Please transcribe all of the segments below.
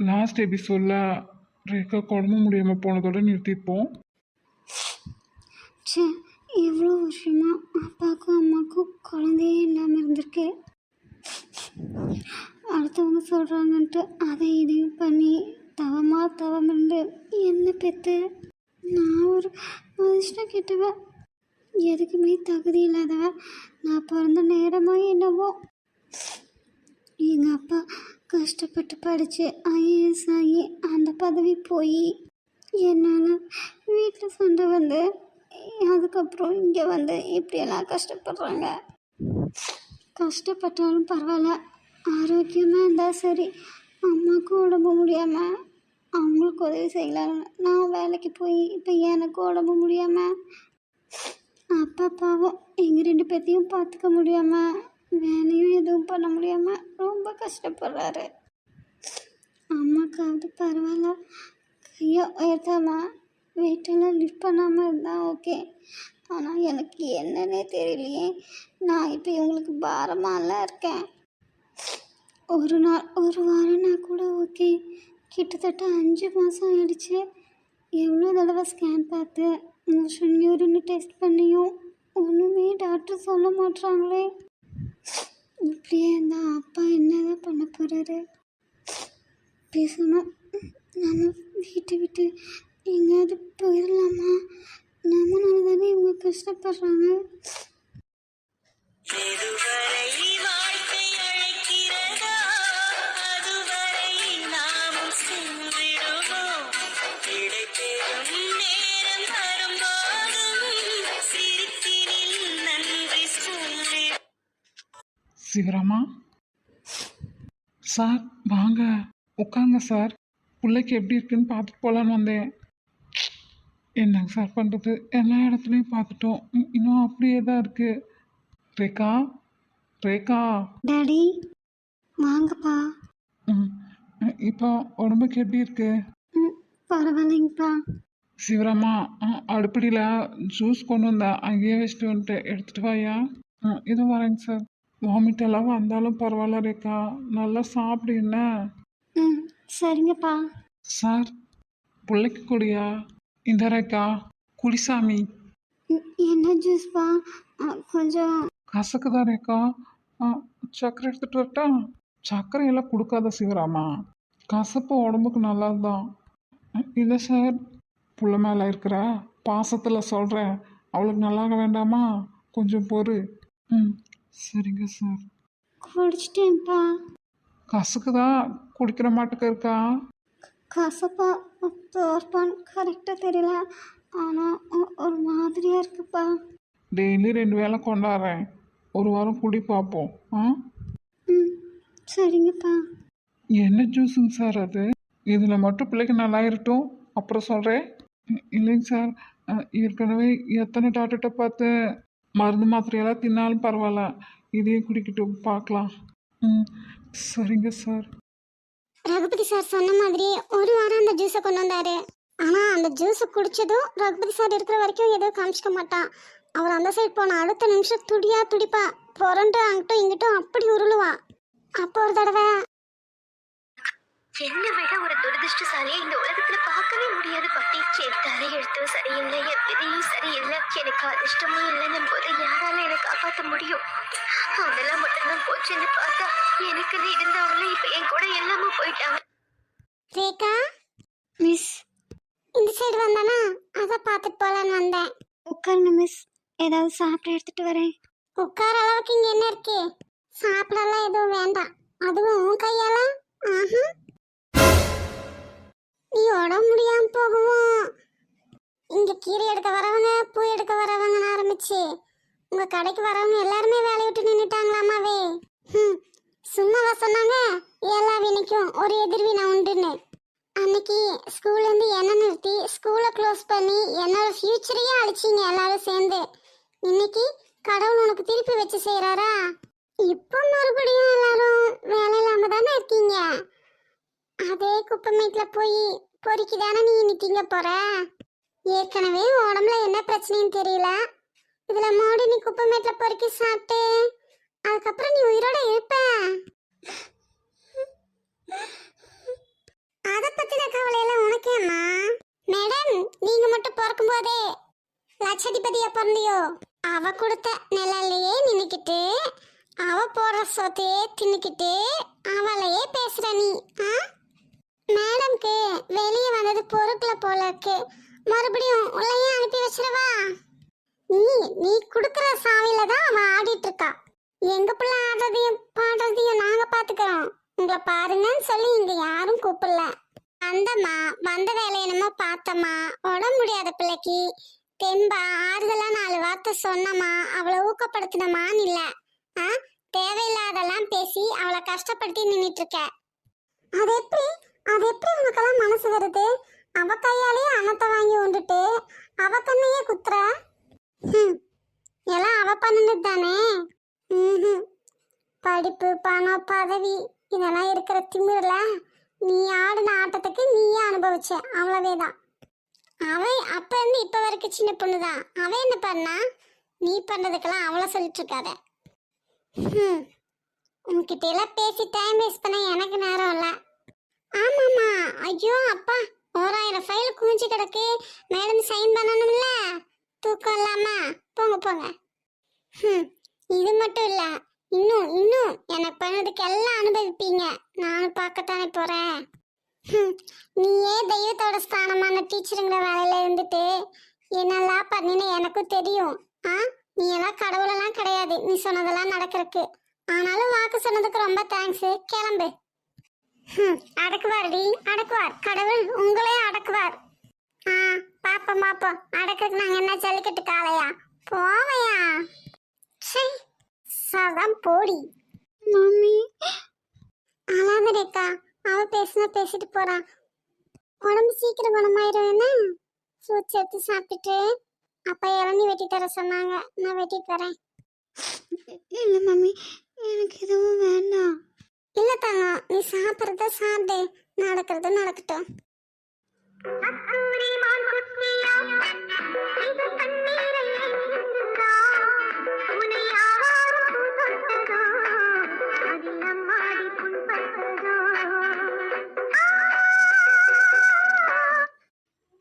Last எபிசோடில் ரேகா உடம்பு முடியாமல் போனதோட நிறுத்தியிருப்போம். சே, இவ்வளோ வருஷமா அப்பாவுக்கும் அம்மாவுக்கும் குழந்தையே இல்லாமல் இருந்திருக்கு. அடுத்தவங்க சொல்கிறாங்கன்ட்டு அதை இதையும் பண்ணி தவம் இருந்து என்ன பெற்று நான் ஒரு மனுஷனை கிட்டவன், எதுக்குமே தகுதி இல்லாதவன். நான் பிறந்த நேரமாக என்னவோ எங்கள் அப்பா கஷ்டப்பட்டு படித்து ஐஏஎஸ் ஆகி அந்த பதவி போய் என்னால் வீட்டில் சண்டை வந்து அதுக்கப்புறம் இங்கே வந்து இப்படியெல்லாம் கஷ்டப்படுறாங்க. கஷ்டப்பட்டாலும் பரவாயில்ல, ஆரோக்கியமாக இருந்தால் சரி. அம்மாவுக்கும் உடம்பு முடியாமல் அவங்களுக்கு உதவி செய்யலான்னு நான் வேலைக்கு போய் இப்போ எனக்கு உடம்பு முடியாமல் அப்பா பாவம் எங்கள் 2 பேர்த்தையும் பார்த்துக்க முடியாமல் வேலையும் எதுவும் பண்ண முடியாமல் ரொம்ப கஷ்டப்படுறாரு. அம்மாக்காவது பரவாயில்ல, கையை உயர்த்தாமா வெயிட்டெல்லாம் லிஃப்ட் பண்ணாமல் இருந்தால் ஓகே. ஆனால் எனக்கு என்னன்னே தெரியலையே, நான் இப்போ இவங்களுக்கு பாரமாலாம் இருக்கேன். ஒரு நாள் ஒரு வாரம்னா கூட ஓகே, கிட்டத்தட்ட 5 மாதம் ஆயிடுச்சு. எவ்வளோ தடவை ஸ்கேன் பார்த்து மோஷன் யூரின் டெஸ்ட் பண்ணியும் ஒன்றுமே டாக்டர் சொல்ல மாட்டாங்களே. இப்படியே இருந்தால் அப்பா என்னதான் பண்ண போகிறாரு? பேசணும், நம்ம வீட்டை விட்டு எங்கேயாவது போயிடலாமா? நம்மளால தானே இவங்க கஷ்டப்படுறாங்க. சிவராமா சார், வாங்க உட்காங்க சார். பிள்ளைக்கு எப்படி இருக்குன்னு பார்த்துட்டு போகலான்னு வந்தேன். என்னங்க சார் பண்ணுறது, எல்லா இடத்துலையும் பார்த்துட்டோம், இன்னும் அப்படியே தான் இருக்குது. ரேகா, ரேகா. டாடி வாங்கப்பா. இப்போ உடம்புக்கு எப்படி இருக்கு? பரவாயில்லைங்கப்பா. சிவராமா, அடுப்படியில் ஜூஸ் கொண்டு வந்தேன், அங்கேயே வச்சுட்டு வந்துட்டு எடுத்துகிட்டு வாயா. இது வரேங்க சார். வாமிட் எல்லாம் வந்தாலும் பரவாயில்ல ரேகா, நல்லா சாப்பிடு என்ன. சரிங்கப்பா. சார், பிள்ளைக்கு குடியா? இந்த ரேகா குடிசாமி. என்ன ஜூஸ்ப்பா? கொஞ்சம் கசக்குதா ரேகா? சர்க்கரை எடுத்துட்டு வரட்டா? சர்க்கரை எல்லாம் கொடுக்காத சிவராமா, கசப்பு உடம்புக்கு நல்லது தான். இல்லை சார், புள்ள மேலே இருக்கிற பாசத்தில் சொல்கிறேன், அவளுக்கு நல்லாக வேண்டாமா? கொஞ்சம் பொறு. சரிங்க சார். குடிச்சிட்டேன்ப்பா. கசக்குதா? குடிக்கிற மாட்டுக்கு இருக்கா? கசப்பா தோற்பான்னு கரெக்டாக தெரியல, ஆனால் ஒரு மாதிரியாக இருக்குப்பா. டெய்லி 2 வேளை கொண்டாடுறேன், ஒரு வாரம் குடி பார்ப்போம். சரிங்கப்பா. என்ன ஜூஸுங்க சார் அது? இதில் மட்டும் பிள்ளைக்கு நல்லாயிருட்டும், அப்புறம் சொல்கிறேன். இல்லைங்க சார், ஏற்கனவே எத்தனை டாக்டர்கிட்ட பார்த்து மருந்து மாத்திரையெல்லாம் தின்னாலும் பரவாயில்ல, இதையும் குடிக்கட்டும் பார்க்கலாம். சரிங்க சார். ரகுபதி சார் சொன்ன மாதிரி ஒரு வாரம் அந்த ஜூஸை கொண்டு வந்தாரு. ஆனால் அந்த ஜூஸை குடித்ததும் ரகுபதி சார் இருக்கிற வரைக்கும் எதுவும் காமிச்சிக்க மாட்டான். அவர் அந்த சைடு போன அடுத்த நிமிஷம் துடிப்பா, புரண்டு அங்கிட்டும் இங்கிட்டும் அப்படி உருளுவான். அப்போ ஒரு தடவை என்னை விட ஒரு துரதிருஷ்டசாலியை இந்த உலகத்துல பார்க்கவே முடியாது பாட்டி. என் தலையெழுத்தும் சரியில்லை, என் விதியும் சரியில்லை, எனக்கு அதிர்ஷ்டமும் இல்லைன்னும் போது யாரால என்னை காப்பாற்ற முடியும்? அதெல்லாம் மட்டும்தான் போச்சுன்னு பார்த்தா எனக்கு இருந்தவங்களே இப்ப என் கூட எல்லாமே போயிட்டாங்க. ரேகா மிஸ், இந்த சைடு வந்தானா அதை பார்த்துட்டு போகலான்னு வந்தேன். உட்காருங்க மிஸ், ஏதாவது சாப்பிட எடுத்துட்டு வரேன். உட்கார அளவுக்கு இங்கே என்ன இருக்கு? சாப்பிடலாம் எதுவும் வேண்டாம், அதுவும் உன் கையால. நீ உடம்பு முடியாம போகவும் இங்க கீரை எடுக்க வரவங்க, பூ எடுக்க வரவங்கன்னு ஆரம்பிச்சு உங்க கடைக்கு வரவங்க எல்லாருமே வேலையை விட்டு நின்றுட்டாங்களாமாவே. சும்மாவா சொன்னாங்க எல்லா வினைக்கும் ஒரு எதிர்வினை உண்டுன்னு? அன்னைக்கு ஸ்கூல்லேருந்து என்ன நிறுத்தி ஸ்கூலை க்ளோஸ் பண்ணி என்னோட ஃபியூச்சரையே அழிச்சிங்க எல்லாரும் சேர்ந்து. இன்னைக்கு கடவுள் உனக்கு திருப்பி வச்சு செய்கிறாரா? இப்போ மறுபடியும் எல்லாரும் வேலை இல்லாமல் தானே இருக்கீங்க. அதே குப்பைமேட்டில் போய் பொறுக்கி தானே நீ நிற்கிங்க போகிற. ஏற்கனவே உடம்புல என்ன பிரச்சனைன்னு தெரியல, இதில் மோடி நீ குப்பைமேட்டில் பொறுக்கி சாப்பிட்டு அதுக்கப்புறம் நீ உயிரோட இருப்ப. போதே லட்சாதிபதியா பிறந்தியோ? அவ கொடுத்த நிழலையே நின்னுக்கிட்டு அவ போடுற சொத்தையே தின்னுக்கிட்டு அவளையே பேசுற நீ. மேடம்க்கு வெளியே வந்தது பொறுக்கல போல இருக்கு. மறுபடியும் உள்ளேயே அனுப்பி வச்சிடவா? நீ நீ குடுக்கற சாவில தான் அவ ஆடிட்டு இருக்கா. எங்க பிள்ளை ஆடுறதையும் பாடுறதையும் நாங்க பாத்துக்கிறோம். உங்களை பாருங்கன்னு சொல்லி இங்க யாரும் கூப்பிடல. வந்தம்மா, வந்த வேலையை என்னமோ பார்த்தம்மா. உடம்பு முடியாத பிள்ளைக்கு தெம்பா ஆறுதலா 4 வார்த்தை சொன்னம்மா, அவளை ஊக்கப்படுத்தினமான்னு இல்ல. தேவையில்லாதெல்லாம் பேசி அவளை கஷ்டப்படுத்தி நின்னுட்டு இருக்க. அது எப்படி உனக்கெல்லாம் மனசு வருது? அவ கையாலேயே அன்னத்தை வாங்கி உண்டுட்டு அவ கண்ணையே குத்துற. எல்லாம் அவ பண்ணுனது தானே. படிப்பு, பணம், பதவி இதெல்லாம் இருக்கிற திமிரல நீ ஆடின ஆட்டத்துக்கு நீயே அனுபவிச்ச, அவ்வளவேதான். அவன் அப்ப இருந்து இப்ப வரைக்கும் சின்ன பொண்ணுதான். அவன் என்ன பண்ணா? நீ பண்றதுக்கெல்லாம் அவளை சொல்லிட்டு இருக்காத. உன்கிட்ட எல்லாம் பேசி டைம் வேஸ்ட் பண்ண எனக்கு நேரம் இல்ல. ஆமாமா, ஐயோ அப்பா, 1000 ஃபைல் குவிஞ்சு கிடக்கு. மேடம் சைன் பண்ணணும்ல, தூக்கம் இல்லாம. போங்க போங்க. இது மட்டும் இல்ல, இன்னும் எனக்கு பண்ணதுக்கு எல்லாம் அனுபவிப்பீங்க. நானும் பார்க்கத்தானே போறேன். நீயே தெய்வத்தோட ஸ்தானமான டீச்சருங்கிற வேலையில இருந்துட்டு என்னெல்லாம் பண்ணின்னு எனக்கும் தெரியும். நீ எல்லாம் கடவுளெல்லாம் கிடையாது, நீ சொன்னதெல்லாம் நடக்கிறதுக்கு. ஆனாலும் வாக்கு சொன்னதுக்கு ரொம்ப தேங்க்ஸ். கிளம்பு. அடக்குவார்டி, அடக்குவார். கடவுள் உங்களையும் அடக்குவார். பாப்போம் அடக்கிறதுக்கு நாங்க என்ன ஜல்லிக்கட்டு காளையா? போவையா? சதம் போடி. மம்மி அழாதடேக்கா, அவ பேசினா பேசிட்டு போறான். உடம்பு சீக்கிரம் குணமாயிரும். என்ன ஃப்ரூட்ஸ் எடுத்து சாப்பிட்டுட்டு அப்பா இளநீ வெட்டி தர சொன்னாங்க, நான் வெட்டிட்டு வரேன். இல்லை மம்மி, எனக்கு எதுவும் வேண்டாம். இல்லை தங்கம், நீ சாப்பிட்றத சாப்பிடு, நடக்கிறது நடக்கட்டும்.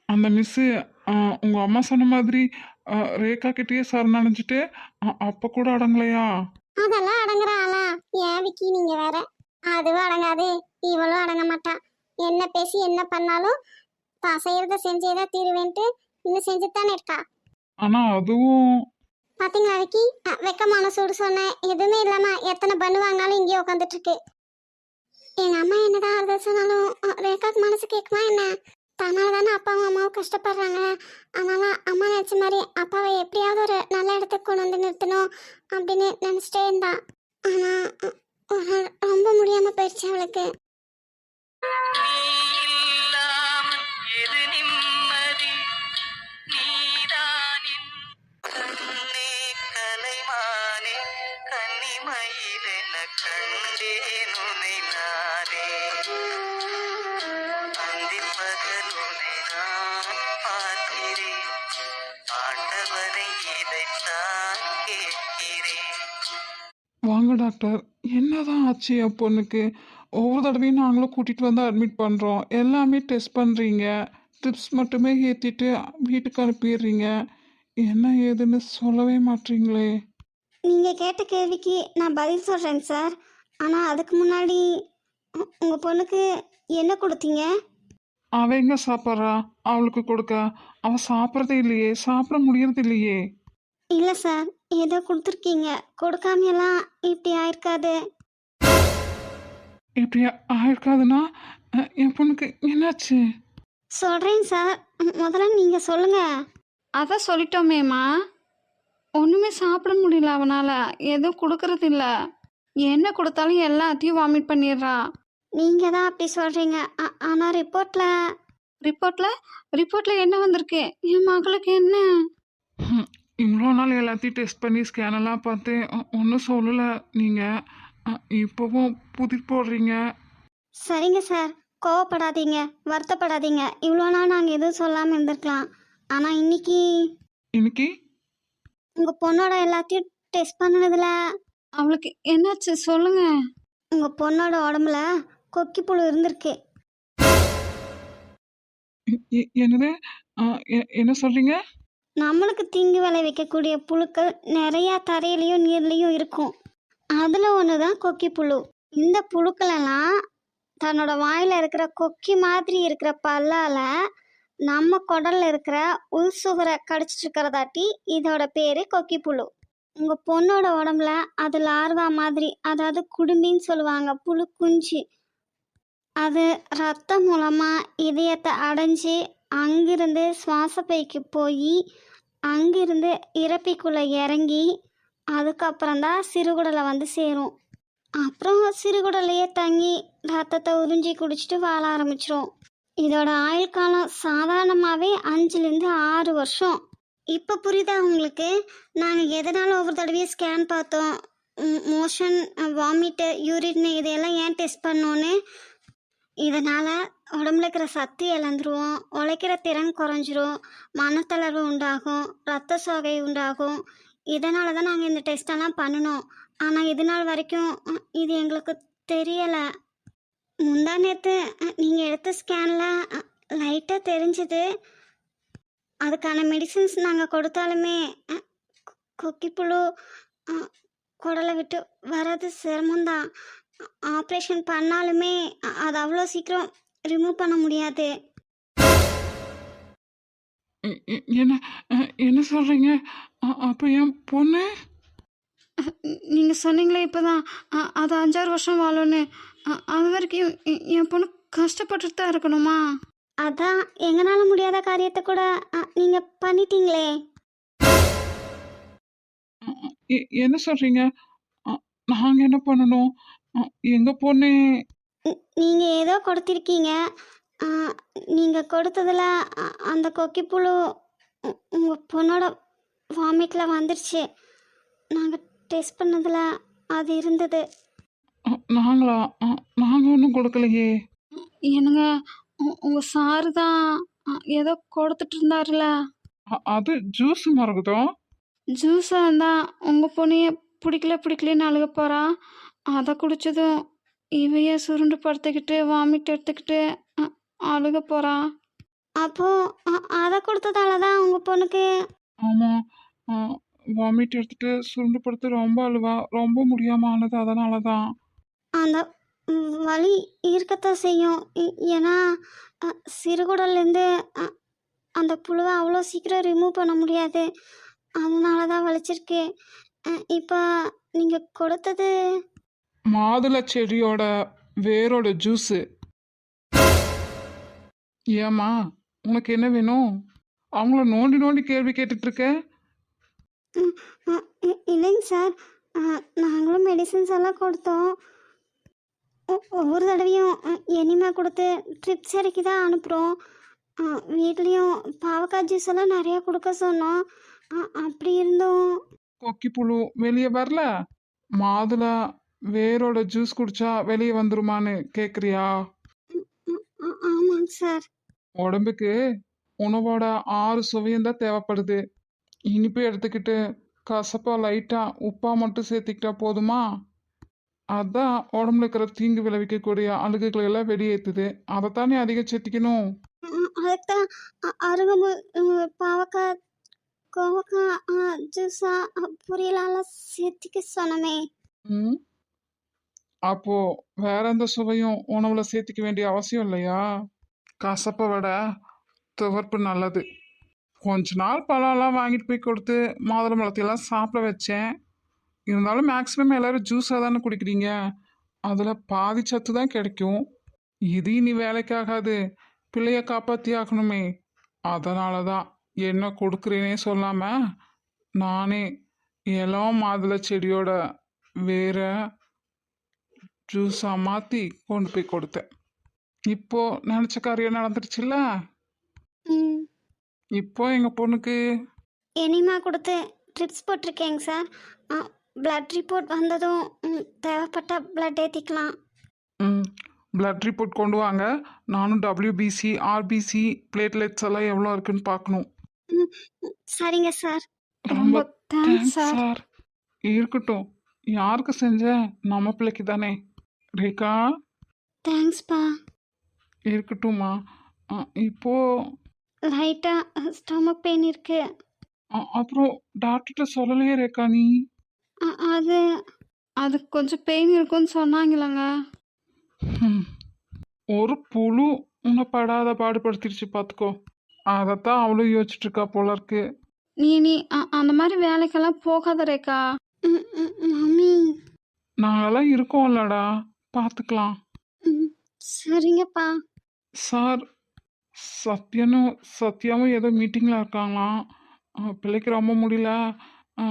அந்த மிஸ்ஸு உங்கள் அம்மா சொன்ன மாதிரி ரேகா கிட்டேயே சரணடைஞ்சிட்டு அப்போ கூட அடங்கலையா? அதெல்லாம் அடங்குற ஆளா? ஏன் விக்கி நீங்க வேற. அதுவும் அடங்காது, இவளும் அடங்க மாட்டா. என்ன பேசி என்ன பண்ணாலும் தான் செய்யறத செஞ்சேதான் தீருவேன்ட்டு இன்னும் செஞ்சுத்தானே இருக்கா. ஆனா அதுவும் பாத்தீங்களா விக்கி, வெக்கமான சூடு சொன்னேன், எதுவுமே இல்லாம எத்தனை பண்ணுவாங்கனாலும் இங்கேயே உட்காந்துட்டு இருக்கு. எங்க அம்மா என்னதான் ஆறுதல் சொன்னாலும் ரேகாக்கு மனசு கேட்குமா என்ன? தன்னால தானே அப்பாவும் அம்மாவும் கஷ்டப்படுறாங்க. அதனால அம்மா நினைச்ச மாதிரி அப்பாவை எப்படியாவது ஒரு நல்ல இடத்துக்கு கொண்டு வந்து நிறுத்தணும் அப்படின்னு நினைச்சிட்டே இருந்தான். ஆனா ரொம்ப முடியாம போயிடுச்சு அவளுக்கு. வாங்க டாக்டர், என்னதான் ஆச்சு என் பொண்ணுக்கு? ஒவ்வொரு தடவையும் நாங்களும் கூட்டிகிட்டு வந்து அட்மிட் பண்ணுறோம், எல்லாமே டெஸ்ட் பண்ணுறீங்க, ட்ரிப்ஸ் மட்டுமே ஏற்றிட்டு வீட்டுக்கு அனுப்பிடுறீங்க. என்ன ஏதுன்னு சொல்லவே மாட்டீங்களே? நீங்கள் கேட்ட கேள்விக்கு நான் பதில் சொல்கிறேங்க சார். ஆனால் அதுக்கு முன்னாடி உங்கள் பொண்ணுக்கு என்ன கொடுத்தீங்க? அவ எங்க சாப்பிட்றா? அவளுக்கு கொடுக்க அவள் சாப்பிட்றதே இல்லையே, சாப்பிட முடியறது இல்லையே. இல்லை சார், ஏதோ கொடுத்துருக்கீங்க, கொடுக்காமையெல்லாம் இப்படி ஆயிருக்காது. இப்படி ஆயிருக்காதுன்னா என் பொண்ணுக்கு என்னாச்சு? சொல்கிறேன் சார், முதல்ல நீங்கள் சொல்லுங்கள். அதான் சொல்லிட்டோமேம்மா, ஒன்றுமே சாப்பிட முடியல அவனால், எதுவும் கொடுக்கறது இல்லை. என்ன கொடுத்தாலும் எல்லாத்தையும் வாமிட் பண்ணிடுறா. நீங்கள் தான் அப்படி சொல்கிறீங்க. ஆனால் ரிப்போர்ட்டில் என்ன வந்திருக்கு? என் மகளுக்கு என்ன? இவ்வளோ நாள் எல்லாத்தையும் டெஸ்ட் பண்ணி ஸ்கேனெல்லாம் பார்த்து ஒன்றும் சொல்லலை. நீங்கள் இப்போவும் புதிர் போடுறீங்க. சரிங்க சார், கோவப்படாதீங்க, வருத்தப்படாதீங்க. இவ்வளோ நாள் நாங்கள் எதுவும் சொல்லாமல் இருந்திருக்கலாம். ஆனால் இன்னைக்கு உங்கள் பொண்ணோட எல்லாத்தையும் டெஸ்ட் பண்ணதுல அவளுக்கு என்னாச்சு சொல்லுங்க. உங்கள் பொண்ணோட உடம்புல கொக்கி புழு இருந்திருக்கு. என்னது? என்ன சொல்கிறீங்க? நம்மளுக்கு தீங்கு விளைவிக்கக்கூடிய புழுக்கள் நிறையா தரையிலையும் நீர்லேயும் இருக்கும். அதில் ஒன்று தான் கொக்கி புழு. இந்த புழுக்களெல்லாம் தன்னோட வாயில் இருக்கிற கொக்கி மாதிரி இருக்கிற பல்லால் நம்ம குடல்ல இருக்கிற உள் சுகரை கடிச்சிட்டு இருக்கிறதாட்டி இதோட பேர் கொக்கி புழு. உங்கள் பொண்ணோட உடம்புல அது லார்வா மாதிரி, அதாவது குடுமின்னு சொல்லுவாங்க, புழு குஞ்சு. அது ரத்தம் மூலமாக இதயத்தை அடைஞ்சு அங்கிருந்து சுவாசப்பைக்கு போய் அங்கிருந்து இறப்பிக்குள்ளே இறங்கி அதுக்கப்புறம்தான் சிறுகுடலை வந்து சேரும். அப்புறம் சிறுகுடலையே தங்கி ரத்தத்தை உறிஞ்சி குடிச்சிட்டு வாழ ஆரம்பிச்சிரும். இதோட ஆயுள் காலம் சாதாரணமாகவே 5லேருந்து 6 வருஷம். இப்போ புரியுதா உங்களுக்கு? நாங்கள் எதனால ஒவ்வொரு தடவையும் ஸ்கேன் பார்த்தோம், மோஷன், வாமிட்டு, யூரின் இதையெல்லாம் ஏன் டெஸ்ட் பண்ணோன்னு. இதனால் உடம்புல இருக்கிற சத்து இழந்துருவோம், உழைக்கிற திறன் குறைஞ்சிரும், மனத்தளர்வு உண்டாகும், ரத்த சோகை உண்டாகும். இதனால தான் நாங்கள் இந்த டெஸ்டெல்லாம் பண்ணினோம். ஆனால் இது நாள் வரைக்கும் இது எங்களுக்கு தெரியலை. முந்தா நேற்று நீங்கள் எடுத்த ஸ்கேனில் லைட்டாக தெரிஞ்சுது. அதுக்கான மெடிசின்ஸ் நாங்கள் கொடுத்தாலுமே கொக்கிப்புழு குடலை விட்டு வர்றது சிரமம்தான். ஆப்ரேஷன் பண்ணாலுமே அது அவ்வளோ சீக்கிரம் ரிமூவ் பண்ண முடியாது. என்ன என்ன சொல்கிறீங்க? அப்போ என் பொண்ணு? நீங்கள் சொன்னீங்களே இப்போ தான் அது 5-6 வருஷம் வாழும்னு. அது வரைக்கும் என் பொண்ணு கஷ்டப்பட்டுட்டு தான் இருக்கணுமா? அதான் எங்களால் முடியாத காரியத்தை கூட நீங்கள் பண்ணிட்டீங்களே. என்ன சொல்கிறீங்க? நாங்கள் என்ன பண்ணணும்? எங்கள் பொண்ணு நீங்கள் ஏதோ கொடுத்துருக்கீங்க. நீங்கள் கொடுத்ததில் அந்த கொக்கிப்புழு உங்கள் பொண்ணோட வாமிட்டில் வந்துருச்சு. நாங்கள் டெஸ்ட் பண்ணதில் அது இருந்தது. நாங்களா? நாங்கள் ஒன்றும் கொடுக்கலையே. என்னங்க, உங்கள் சாரு தான் ஏதோ கொடுத்துட்டு இருந்தாருல. அது ஜூஸ் மறக்குதோம். ஜூஸாக இருந்தால் உங்கள் பொண்ணைய பிடிக்கலன்னு அழுக போகிறா. அதை குடித்ததும் இவைய சுருண்டு படுத்துக்கிட்டு வாமிட் எடுத்துக்கிட்டு அழுக போகிறா. அப்போது அதை கொடுத்ததால தான் உங்கள் பொண்ணுக்கு. ஆமாம், வாமிட் எடுத்துட்டு சுருண்டு படுத்து ரொம்ப அழுவா. ரொம்ப முடியாமல் ஆனது அதனால தான். அந்த வலி இருக்கத்தான் செய்யும். ஏன்னா சிறுகுடல்லேருந்து அந்த புழுவை அவ்வளோ சீக்கிரம் ரிமூவ் பண்ண முடியாது. அதனால தான் வலிச்சிருக்கு. இப்போ நீங்கள் கொடுத்தது மாதுளை செடியோட வேரோட ஜூஸு. ஏம்மா, உனக்கு என்ன வேணும்? அவங்கள நோண்டி நோண்டி கேள்வி கேட்டுட்ருக்க. இல்லைங்க சார், நாங்களும் மெடிசின்ஸ் எல்லாம் கொடுத்தோம். ஒவ்வொரு தடவையும் எனிமா கொடுத்து ட்ரிப்ஸ் இறக்கி தான் அனுப்புகிறோம். வீட்லேயும் பாவக்காய் ஜூஸ் எல்லாம் நிறையா கொடுக்க சொன்னோம். அப்படி இருந்தும் கொக்கி புழு வெளியே வரல. மாதுளை வேரோட ஜூஸ் குடிச்சா வெளியே வந்துருமான்னு கேட்குறியா? ஆமாங்க சார். உடம்புக்கு உணவோட 6 சுவையும் தான் தேவைப்படுது. இனிப்பு எடுத்துக்கிட்டு கசப்பா லைட்டாக உப்பா மட்டும் சேர்த்துக்கிட்டா போதுமா? அதான் உடம்புல இருக்கிற தீங்கு விளைவிக்கக்கூடிய அழுகுகளை எல்லாம் வெளியேற்றுது. அதைத்தானே அதிகம் சேர்த்திக்கணும். அதுதான் அருகம்புல், பாவக்காய், கோவக்காய் ஜூஸா பொரியலால் சேர்த்திக்க சொன்னமே. ம் அப்போ வேற எந்த சுவையும் உணவுல சேர்த்திக்க வேண்டிய அவசியம் இல்லையா? கசப்பை விட துவர்ப்பு நல்லது. கொஞ்ச நாள் பழம்லாம் வாங்கிட்டு போய் கொடுத்து மாதுளை பழத்தையெல்லாம் சாப்பிட வச்சேன். இருந்தாலும் மேக்ஸிமம் எல்லாரும் ஜூஸாக தானே குடிக்கிறீங்க. அதில் பாதி சத்து தான் கிடைக்கும். இது இனி வேலைக்காகாது. பிள்ளைய காப்பாற்றி ஆகணுமே. அதனால தான் என்ன கொடுக்குறேனே சொல்லாமல் நானே இளம் மாதுளை செடியோட வேற ஜூஸாக மாற்றி கொண்டு போய் கொடுத்தேன். இப்போ நினச்ச காரியம் நடந்துருச்சுல்ல. ம் இப்போ எங்கள் பொண்ணுக்கு எனிமா கொடுத்து ட்ரிப்ஸ் போட்டிருக்கேங்க சார். பிளட் ரிப்போர்ட் வந்ததும் தேவைப்பட்ட பிளட் ஏற்றிக்கலாம். பிளட் ரிப்போர்ட் கொண்டு வாங்க. நானும் WBC RBC பிளேட்லெட்ஸ் எல்லாம் எவ்வளோ இருக்குன்னு பார்க்கணும். சரிங்க சார். ரொம்ப தேங்க்ஸ் தேங்க்ஸ் சார். சார். இருக்கட்டும், யாருக்கு செஞ்ச? நம்ம பிள்ளைக்கு தானே. ரேகா, தேங்க்ஸ்ப்பா. இருக்கட்டும்மா. இப்போ லைட்டாக ஸ்டொமக் பெயின் இருக்கு. அப்புறம் டாக்டர்கிட்ட சொல்லலையே ரேக்கா நீ? அது அது கொஞ்சம் பெயின் இருக்குன்னு சொன்னாங்களங்க. ஹம், ஒரு புழு உன்னை படாத பாடுபடுத்திடுச்சு பார்த்துக்கோ. அதைத்தான் அவளும் யோசிச்சுட்டு இருக்கா போல இருக்கு. நீ நீ அந்த மாதிரி வேலைக்கெல்லாம் போகாத ரேக்கா. மம்மி. நாங்கெல்லாம் இருக்கோம்லடா, பார்த்துக்கலாம். ம், சரிங்கப்பா. சார், சத்யாவும் ஏதோ மீட்டிங்கில் இருக்காங்களாம். பிள்ளைக்கு ரொம்ப முடியல.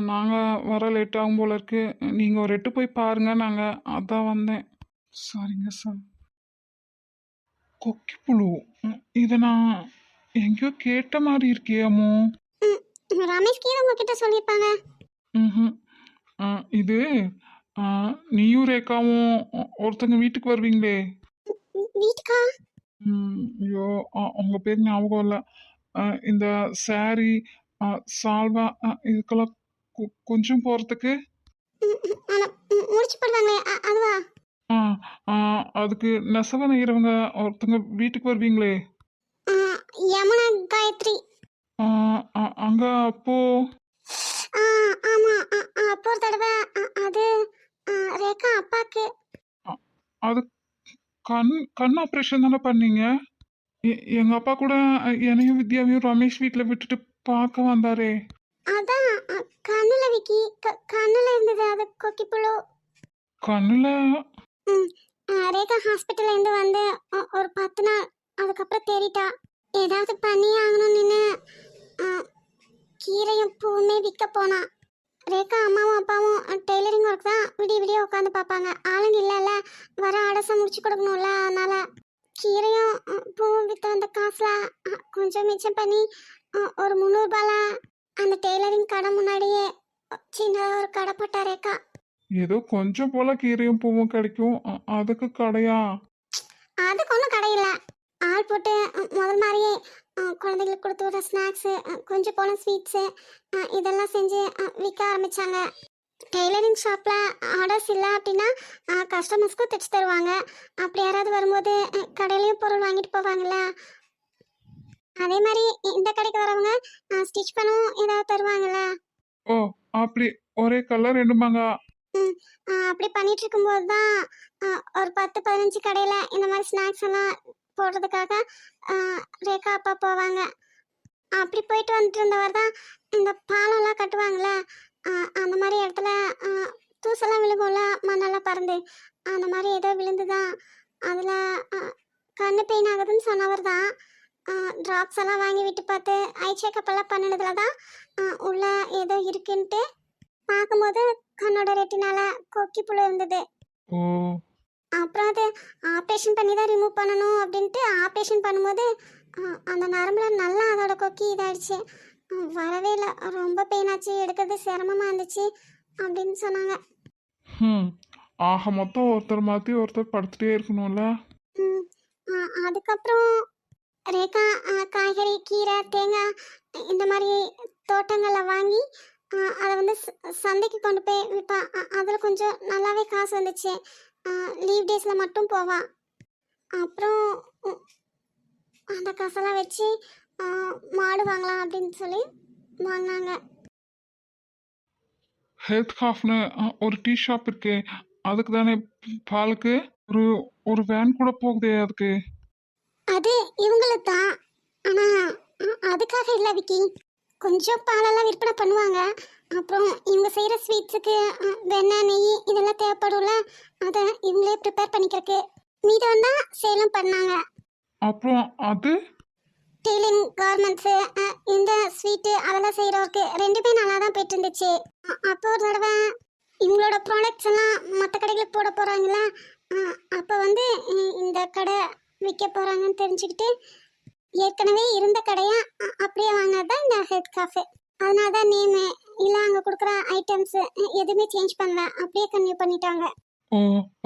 நாங்கள் வர லேட் ஆகும் போல இருக்கு. நீங்கள் ஒரு எட்டு போய் பாருங்க, நாங்கள் அதான் வந்தேன். சரிங்க சார். கொக்கி புழு, இதை நான் எங்கேயோ கேட்ட மாதிரி இருக்கே அம்மு. ம், ரமேஷ் கீதை உங்ககிட்ட சொல்லியிருப்பாங்க. ம்ஹும். இது நீயும் ரேக்காவும் ஒருத்தங்க வீட்டுக்கு வருவீங்களே. வீட்டுக்கா? ஐயோ, உங்க பேர் ஞாபகம் இல்லை. இந்த சாரி, சால்வா, இதுக்கெல்லாம் கொஞ்சம் போகிறதுக்கு முடிச்சு போடுவாங்களே அதுவா? ஆ ஆ, அதுக்கு நெசவு நெய்கிறவங்க ஒருத்தங்க வீட்டுக்கு வருவீங்களே. ஆ, யமுனா காயத்ரி. அங்க அப்போ ஆ, ஆமா. அப்போ ஒரு தடவை அது ரேகா அப்பாக்கு. அ- அது கண் ஆப்ரேஷன் தானே பண்ணீங்க? எங்க அப்பா கூட என்னையும் வித்யாவையும் ரமேஷ் வீட்டில் விட்டுட்டு பார்க்க வந்தாரே. அதான் கண்ணுல விக்கி கண்ணுல இருந்தது அது கொக்கிப்புழு. கண்ணுல? ம், ரேகா ஹாஸ்பிட்டல்ல இருந்து வந்து ஒரு 10 நாள் அதுக்கப்புறம் தேறிட்டா. ஏதாவது பண்ணி ஆகணும்னு கீரையும் பூவுமே விற்க போனா. ரேகா அம்மாவும் அப்பாவும் டெய்லரிங் ஒர்க் தான் விடிய விடிய உட்காந்து பார்ப்பாங்க. ஆளுங்க இல்லைல்ல, வர அடசை முடிச்சு கொடுக்கணும்ல. அதனால கீரையும் பூவும் விற்று வந்த காசுல கொஞ்சம் மிச்சம் பண்ணி ஒரு 300 ரூபாயில அந்த டெய்லரிங் கடை முன்னாடியே சின்னதாக ஒரு கடை போட்டா ரேகா. ஏதோ கொஞ்சம் போல கீரையும் பூவும் கிடைக்கும், அதுக்கு கடையா? அதுக்கு ஒன்றும் கடையில்லை. ஆள் போட்டு முதல் மாதிரியே குழந்தைங்களுக்கு கொடுத்து விடுற ஸ்நாக்ஸு, கொஞ்சம் போல ஸ்வீட்ஸு இதெல்லாம் செஞ்சு விற்க ஆரம்பித்தாங்க. டெய்லரிங் ஷாப்பில் ஆர்டர்ஸ் இல்லை அப்படின்னா கஸ்டமர்ஸ்க்கும் தைச்சு தருவாங்க. அப்படி யாராவது வரும்போது கடையிலையும் பொருள் வாங்கிட்டு போவாங்கல்ல. அதே மாதிரி இந்த கடைக்கு வரவங்க ஸ்டிச் பண்ணவும் ஏதாவது தருவாங்கல்ல. ஓ, அப்படி ஒரே கலர் ரெண்டுமாங்க. ம், அப்படி பண்ணிட்டு இருக்கும்போது தான் ஒரு 10-15 கடையில் இந்த மாதிரி ஸ்நாக்ஸ் எல்லாம் போடுறதுக்காக ரேகா அப்பா போவாங்க. அப்படி போயிட்டு வந்துட்டு இருந்தவர் தான் இந்த பாலம்லாம் கட்டுவாங்கள்ல, அந்த மாதிரி இடத்துல தூசெல்லாம் விழுகும்ல, மண்ணெல்லாம் பறந்து அந்த மாதிரி ஏதோ விழுந்துதான். அதில் கண்ணு பெயின் ஆகுதுன்னு சொன்னவர் தான் ட்ராப்ஸ் எல்லாம் வாங்கி விட்டு பார்த்து ஐ செக்கப் எல்லாம் பண்ணினதுல தான் உள்ள ஏதோ இருக்குன்ட்டு பார்க்கும்போது கண்ணோட ரெட்டினால கொக்கி புழு இருந்தது. ஓ, அப்புறம் அது ஆப்ரேஷன் பண்ணி தான் ரிமூவ் பண்ணணும் அப்படின்ட்டு ஆப்ரேஷன் பண்ணும்போது அந்த நரம்புல நல்லா அதோட கொக்கி இதாயிடுச்சு. வரவே இல்லை, ரொம்ப பெயின் ஆச்சு, எடுக்கிறது சிரமமாக இருந்துச்சு அப்படின்னு சொன்னாங்க. ஆக மொத்தம் ஒருத்தர் மாற்றி ஒருத்தர் படுத்துட்டே இருக்கணும்ல. ம், அதுக்கப்புறம் ரேகா காய்கறி, கீரை, தேங்காய் இந்த மாதிரி தோட்டங்களில் வாங்கி அதை வந்து சந்தைக்கு கொண்டு போய் விற்பான். அதில் கொஞ்சம் நல்லாவே காசு வந்துச்சு. லீவ் டேஸில் மட்டும் போவான். அப்புறம் அந்த காசெல்லாம் வச்சு மாடு வாங்கலாம் அப்படின்னு சொல்லி வாங்கினாங்க. ஹெல்த் காஃப்னு ஒரு டீ ஷாப் இருக்கே, அதுக்கு தானே பாலுக்கு ஒரு ஒரு வேன் கூட போகுதே அதுக்கு. அது இவங்களுக்கு தான். ஆனால் அதுக்காக இல்லை விக்கி, கொஞ்சம் பாலெல்லாம் விற்பனை பண்ணுவாங்க. அப்புறம் இவங்க செய்கிற ஸ்வீட்ஸுக்கு வெண்ணெய், நெய் இதெல்லாம் தேவைப்படும்ல, அதை இவங்களே ப்ரிப்பேர் பண்ணிக்கிறதுக்கு மீதம் தான் சேலம் பண்ணாங்க. அப்புறம் அது டெய்லிங் கார்மெண்ட்ஸு இந்த ஸ்வீட்டு அதெல்லாம் செய்கிறவருக்கு ரெண்டுமே நல்லா தான் போயிட்டு இருந்துச்சு. அப்போ ஒரு தடவை இவங்களோட ப்ராடக்ட்ஸ் எல்லாம் மற்ற கடைகளுக்கு போட போகிறாங்களா, அப்போ வந்து இந்த கடை விற்க போகிறாங்கன்னு தெரிஞ்சுக்கிட்டு ஏற்கனவே இருந்த கடையாக அப்படியே வாங்கினது தான் இந்த ஹெல்த் காஃபே. அதனால தான் நேமு இல்லை, அங்கே கொடுக்குற ஐட்டம்ஸு எதுவுமே சேஞ்ச் பண்ணல, அப்படியே கன்டினியூ பண்ணிட்டாங்க. ஓ,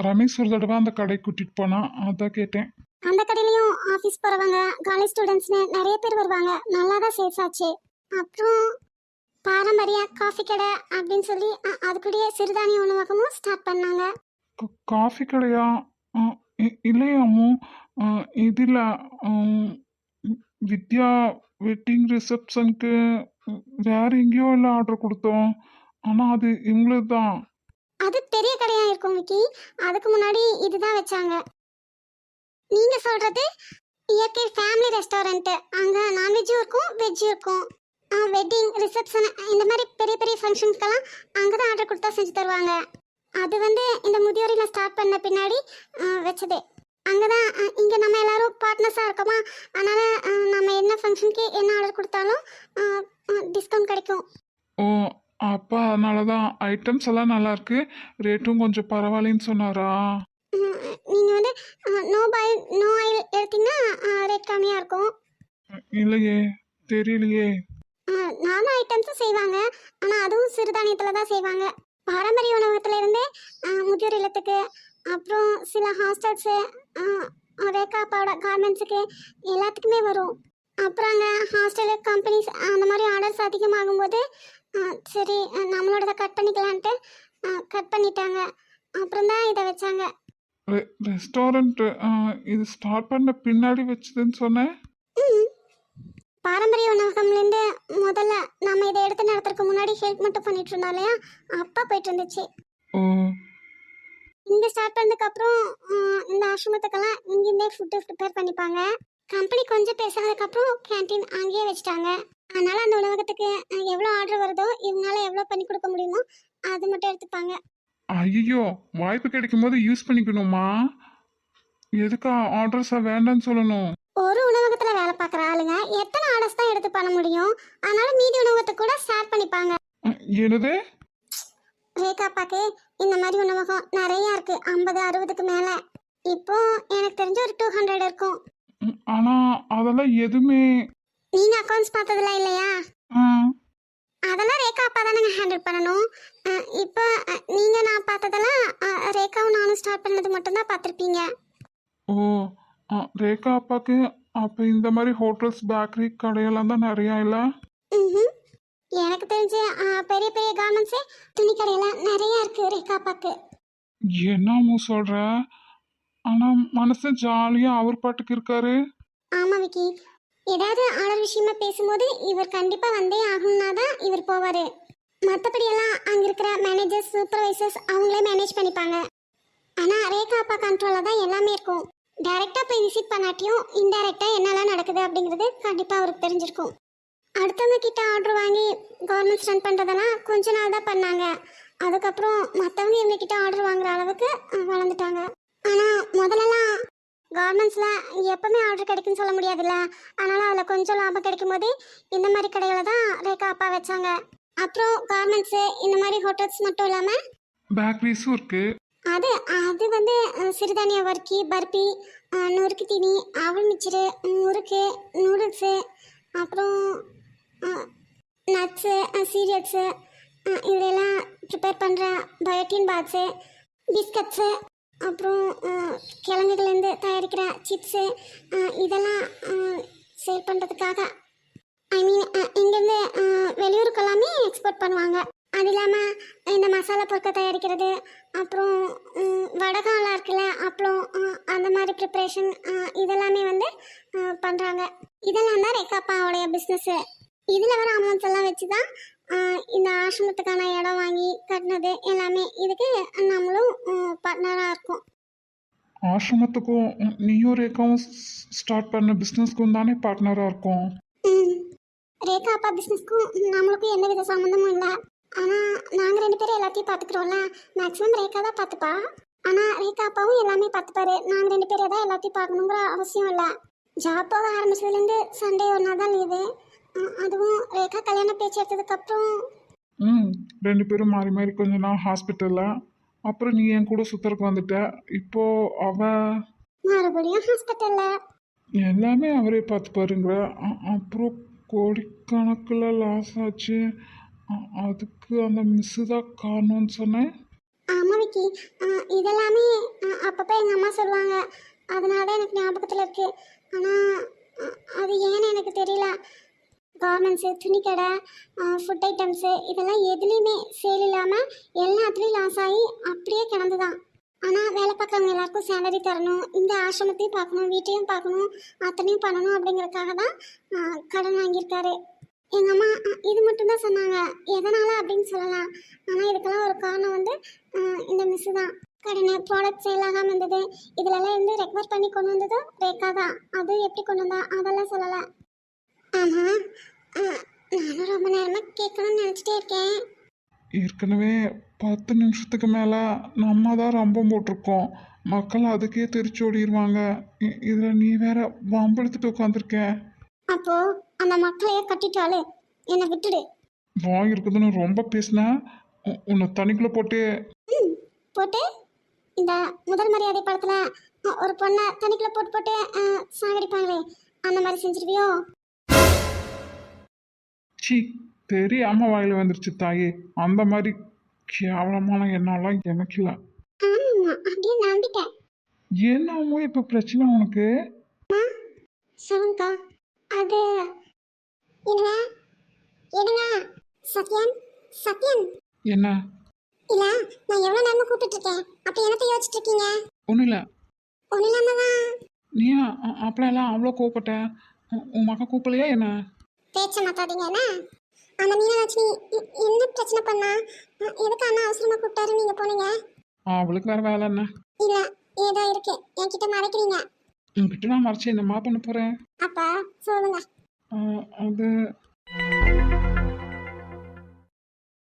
ரமேஷ் ஒரு தடவை அந்த கடைக்கு கூட்டிகிட்டு போனா, அதான் கேட்டேன். அந்த கடையிலையும் ஆஃபீஸ் போகிறவங்க, காலேஜ் ஸ்டூடெண்ட்ஸ்னு நிறைய பேர் வருவாங்க. நல்லா தான் சேல்ஸ் ஆச்சு. அப்புறம் பாரம்பரிய காஃபி கடை அப்படின்னு சொல்லி அதுக்குள்ளேயே சிறுதானிய உணவகமும் ஸ்டார்ட் பண்ணாங்க. காஃபி கடையா? இல்லையா அம்மு, இதில் வித்யா வெட்டிங் ரிசப்ஷனுக்கு வேற எங்கேயோ இல்லை ஆர்டர் கொடுத்தோம். ஆனால் அது இவங்களுக்கு தான். அது பெரிய கடையா இருக்கும் விக்கி. அதுக்கு முன்னாடி இதுதான் வச்சாங்க. நீங்க சொல்றது இயற்கை ஃபேமிலி ரெஸ்டாரண்ட். அங்க நான்வெஜ்ஜும் இருக்கும் வெஜ்ஜும் இருக்கும். வெட்டிங் ரிசப்ஷன் இந்த மாதிரி பெரிய பெரிய ஃபங்க்ஷன்ஸ்க்கெல்லாம் அங்கே தான் ஆர்டர் கொடுத்தா செஞ்சு தருவாங்க. அது வந்து இந்த முதியோரில் ஸ்டார்ட் பண்ண பின்னாடி வச்சது. அங்கே தான் இங்கே நம்ம எல்லாரும் பார்ட்னர்ஸாக இருக்கோமா, அதனால் நம்ம என்ன ஃபங்க்ஷனுக்கு என்ன ஆர்டர் கொடுத்தாலும் டிஸ்கவுண்ட் கிடைக்கும். ஓ, அப்போ அதனால தான் ஐட்டம்ஸ் எல்லாம் நல்லா இருக்கு, ரேட்டும் கொஞ்சம் பரவாயில்லன்னு சொன்னாரா? நீங்கள் வந்து நோ பாயில் நோ ஆயில் எடுத்தீங்கன்னா ரேட் கம்மியாக இருக்கும். இல்லையே, தெரியலையே. நார்மல் ஐட்டம்ஸும் செய்வாங்க, ஆனால் அதுவும் சிறுதானியத்தில் தான் செய்வாங்க. பாரம்பரிய உணவகத்துல இருந்தே முதியோர் இல்லத்துக்கு, அப்புறம் சில ஹாஸ்டல்ஸு, ரேகா அப்பாவோட கார்மெண்ட்ஸுக்கு எல்லாத்துக்குமே வரும். அப்புறம் அங்கே ஹாஸ்டலு கம்பெனிஸ் அந்த மாதிரி ஆர்டர்ஸ் அதிகமாகும்போது சரி நம்மளோடதை கட் பண்ணிக்கலான்ட்டு கட் பண்ணிட்டாங்க. அப்புறம் தான் இதை வச்சாங்க. ரெஸ்டாரண்ட் இது ஸ்டார்ட் பண்ண பின்னாடி வச்சதுன்னு சொன்னேன். ம். பாரம்பரிய உணவகம்லேருந்து முதல்ல நம்ம இதை எடுத்து நடத்துறதுக்கு முன்னாடி ஹெல்ப் மட்டும் பண்ணிட்டு இருந்தோம் இல்லையா, அப்போ போயிட்டு இருந்துச்சு. ஓ, இங்கே ஸ்டார்ட் பண்ணதுக்கப்புறம் இந்த ஆசிரமத்துக்கெல்லாம் இங்கேருந்தே ஃபுட்டு ப்ரிப்பேர் பண்ணிப்பாங்க. கம்பெனி கொஞ்சம் பேசுனதுக்கப்புறம் கேன்டீன் அங்கேயே வச்சுட்டாங்க. அதனால அந்த உணவகத்துக்கு எவ்வளோ ஆர்டர் வருதோ இவங்களால எவ்வளோ பண்ணி கொடுக்க முடியுமோ அது மட்டும் எடுத்துப்பாங்க. ஐயோ, வாய்ப்பு கிடைக்கும் போது யூஸ் பண்ணிக்கணுமா? எதுக்கா ஆர்டர்ஸா வேண்டான்னு சொல்லணும்? ஒரு உணவகத்தில் வேலை பார்க்குற ஆளுங்க எத்தனை ஆர்டர்ஸ் தான் எடுத்து பண்ண முடியும்? அதனால மீதி உணவகத்தை கூட ஷேர் பண்ணிப்பாங்க. என்னது? ரேகாப்பாக்கு இந்த மாதிரி உணவகம் நிறையா இருக்கு, 50-60க்கு மேலே. இப்போ எனக்கு தெரிஞ்ச ஒரு 200 இருக்கும். ஆனா அதெல்லாம் எதுவுமே. நீங்க அக்கௌண்ட்ஸ் பார்த்ததுலாம் இல்லையா? அதெல்லாம் ரேகா அப்பா தானங்க ஹேண்டில் பண்ணணும். இப்போ நீங்க நான் பார்த்ததெல்லாம் ரேகாவும் நானும் ஸ்டார்ட் பண்ணது மட்டும்தான் பார்த்துருப்பீங்க. ஓ, ரேகா அப்பாக்கு அப்ப இந்த மாதிரி ஹோட்டல்ஸ் பேக்கரி கடையெல்லாம் தான் நிறையா இல்லை? ம். எனக்கு தெரிஞ்ச பெரிய பெரிய கார்மெண்ட்ஸே துணி கடையெல்லாம் நிறையா இருக்கு ரேகா அப்பாக்கு. என்னமோ சொல்ற, ஆனா மனசு ஜாலியா அவர் பாட்டுக்கு இருக்காரு. ஆமா விக்கி, ஏதாவது ஆர்டர் விஷயமா பேசும்போது இவர் கண்டிப்பா வந்தே ஆகணும்னா தான் இவர் போவாரு. மற்றபடி எல்லாம் அங்க இருக்கிற மேனேஜர்ஸ் சூப்பர்வைசர்ஸ் அவங்களே மேனேஜ் பண்ணிப்பாங்க. ஆனா ரேகா அப்பா கண்ட்ரோல்ல தான் எல்லாமே இருக்கும். டைரக்டா போய் விசிட் பண்ணாட்டியும் இன்டைரக்டா என்னெல்லாம் நடக்குது அப்படிங்கிறது கண்டிப்பா அவருக்கு தெரிஞ்சிருக்கும். அடுத்தவங்க கிட்ட ஆர்டர் வாங்கி கவர்மெண்ட்ஸ் ரன் பண்றதெல்லாம் கொஞ்ச நாள் தான் பண்ணாங்க. அதுக்கப்புறம் மற்றவங்க இவங்க கிட்ட ஆர்டர் வாங்குற அளவுக்கு வளர்ந்துட்டாங்க. ஆனா முதல்லலாம் கார்மெண்ட்ஸில் எப்பவுமே ஆர்டர் கிடைக்குன்னு சொல்ல முடியாதுல்ல, அதனால் அதில் கொஞ்சம் லாபம் கிடைக்கும் போது இந்த மாதிரி கடைகளை தான் ரேகா அப்பா வச்சாங்க. அப்புறம் கார்மெண்ட்ஸு இந்த மாதிரி ஹோட்டல்ஸ் மட்டும் இல்லாமல் பேக்கரிஸும் இருக்கு. அது அது வந்து சிறுதானிய வர்க்கி, பர்பி, நொறுக்கு தீனி, அவல் மிச்சரு, முறுக்கு, நூடுல்ஸு, அப்புறம் நட்ஸு, சீரியல்ஸு, இதெல்லாம் ப்ரிப்பேர் பண்ணுற பயோட்டின் பாக்ஸு, பிஸ்கட்ஸு, அப்புறம் கிழங்குலேருந்து தயாரிக்கிற சிப்ஸு, இதெல்லாம் சேல் பண்ணுறதுக்காக ஐ மீன் இங்கேருந்து வெளியூருக்கெல்லாமே எக்ஸ்போர்ட் பண்ணுவாங்க. அது இல்லாமல் இந்த மசாலா பொருட்கள் தயாரிக்கிறது, அப்புறம் வடகம்லாம் இருக்குல்ல, அப்புறம் அந்த மாதிரி ப்ரிப்ரேஷன் இதெல்லாமே வந்து பண்ணுறாங்க. இதெல்லாம் தான் ரேகாப்பாவோடைய பிஸ்னஸ்ஸு. இதில் வர அமௌண்ட்ஸ் எல்லாம் வச்சு தான் இந்த ஆசிரமத்துக்கான இடம் வாங்கி கட்டினது எல்லாமே. இதுக்கு நம்மளும் பார்ட்னராக இருக்கோம். ஆசிரமத்துக்கும் நீயும் ரேகாவும் ஸ்டார்ட் பண்ண பிஸ்னஸ்க்கும் தானே பார்ட்னராக இருக்கும். ரேகா அப்பா பிஸ்னஸ்க்கும் நம்மளுக்கும் எந்த வித சம்மந்தமும் இல்லை. ஆனால் நாங்கள் 2 பேரும் எல்லாத்தையும் பார்த்துக்குறோம்ல, மேக்ஸிமம் ரேகா தான் பார்த்துப்பா. ஆனால் ரேகா அப்பாவும் எல்லாமே பார்த்துப்பாரு. நாங்கள் 2 பேரும் தான் எல்லாத்தையும் பார்க்கணுங்கிற அவசியம் இல்லை. ஜாப் போக ஆரம்பிச்சதுலேருந்து சண்டே ஒரு நாள் தான் லீவு. அதுவும் ரேகா கல்யாணம் பேச்சு எடுத்ததுக்கப்புறம் 2 பேரும் மாறி மாறி கொஞ்ச நாள் ஹாஸ்பிட்டலில், அப்புறம் நீ என் கூட சுத்தருக்கு வந்துட்ட. இப்போ அவ மறுபடியும் ஹாஸ்பிட்டலில். எல்லாமே அவரே பார்த்துப்பாருங்கிற. அப்புறம் கோடிக்கணக்கில் லாஸ் ஆச்சு. அதுக்கு அந்த மிஸ்ஸு தான் காரணம்னு சொன்னேன். ஆமாம் விக்கி, இதெல்லாமே அப்பப்போ எங்கள் அம்மா சொல்லுவாங்க. அதனால தான் எனக்கு ஞாபகத்தில் இருக்குது. ஆனால் அது ஏன்னு எனக்கு தெரியல. கார்மெண்ட்ஸு, துணிக்கடை, ஃபுட் ஐட்டம்ஸு இதெல்லாம் எதுலேயுமே சேல் இல்லாமல் எல்லாத்துலேயும் லாஸ் ஆகி அப்படியே கிடந்துதான். ஆனா வேலை பார்க்குறவங்க எல்லாருக்கும் சேலரி தரணும், இந்த ஆசிரமத்தையும் பார்க்கணும், வீட்டையும் பார்க்கணும், அத்தனையும் பண்ணணும் அப்படிங்கறதுக்காக தான் கடன் வாங்கியிருக்காரு. எங்க அம்மா இது மட்டும் தான் சொன்னாங்க. எதனால அப்படின்னு சொல்லலாம். ஆனா இதுக்கெல்லாம் ஒரு காரணம் வந்து இந்த மிஸ் தான். கடனை ப்ராடக்ட் சேல் ஆகாம இருந்தது, இதுலலாம் இருந்து ரெக்கவர் பண்ணி கொண்டு வந்ததும் ரேகா தான். அது எப்படி கொண்டு வந்தா அதெல்லாம் சொல்லல. ஆமா, நானும் ரொம்ப நேரமா கேட்கணும்னு நினைச்சிட்டே இருக்கேன். ஏற்கனவே 10 நிமிஷத்துக்கு மேலே நம்ம தான் ரம்பம் போட்டிருக்கோம். மக்கள் அதுக்கே தெரிச்சு ஓடிடுவாங்க. இதில் நீ வேற வம்பெடுத்துட்டு உட்காந்துருக்க. அப்போ அந்த மக்களையே கட்டிட்டாலு என்னை விட்டுடு. வாய் இருக்குதுன்னு ரொம்ப பேசினேன். உன்னை தனிக்குள்ளே போட்டு போட்டு இந்த முதல் மரியாதை படத்துல ஒரு பொண்ணை தனிக்குள்ள போட்டு போட்டு சாகடிப்பாங்களே, அந்த மாதிரி செஞ்சிருவியோ? சி தெரியாம வாயில் வந்துருச்சு தாயே. அந்த மாதிரி கேவலமான எண்ணம்லாம் எனக்கு இல்லை. ஆமா, அப்படியே நம்பிட்டேன். என்னமோ இப்போ பிரச்சனை உனக்கு? சொல்லுங்கக்கா. அது என்னங்க என்னங்க சத்யன் சத்யன். என்ன? இல்ல, நான் எவ்வளவு நேரமா கூப்பிட்டு இருக்கேன். அப்ப என்னத்த யோசிச்சுட்டு இருக்கீங்க? ஒன்றும் இல்லை. ஒண்ணு இல்லாம தான் நீ அப்பெல்லாம் அவ்வளோ கோவப்பட்ட. உன் மகன் கூப்பிடலையா என்ன? பேச்ச மாத்தாதீங்க. என்ன அந்த மீனாட்சி என்ன பிரச்சனை பண்ணா? எதுக்கு அண்ணா அவசரமா கூப்பிட்டாரு நீங்க போனீங்க? அவளுக்கு வேற வேலை என்ன? இல்ல, ஏதோ இருக்கு என்கிட்ட மறைக்கிறீங்க. உன்கிட்ட நான் மறைச்சு என்னம்மா பண்ண போகிறேன்? அப்ப சொல்லுங்க. அது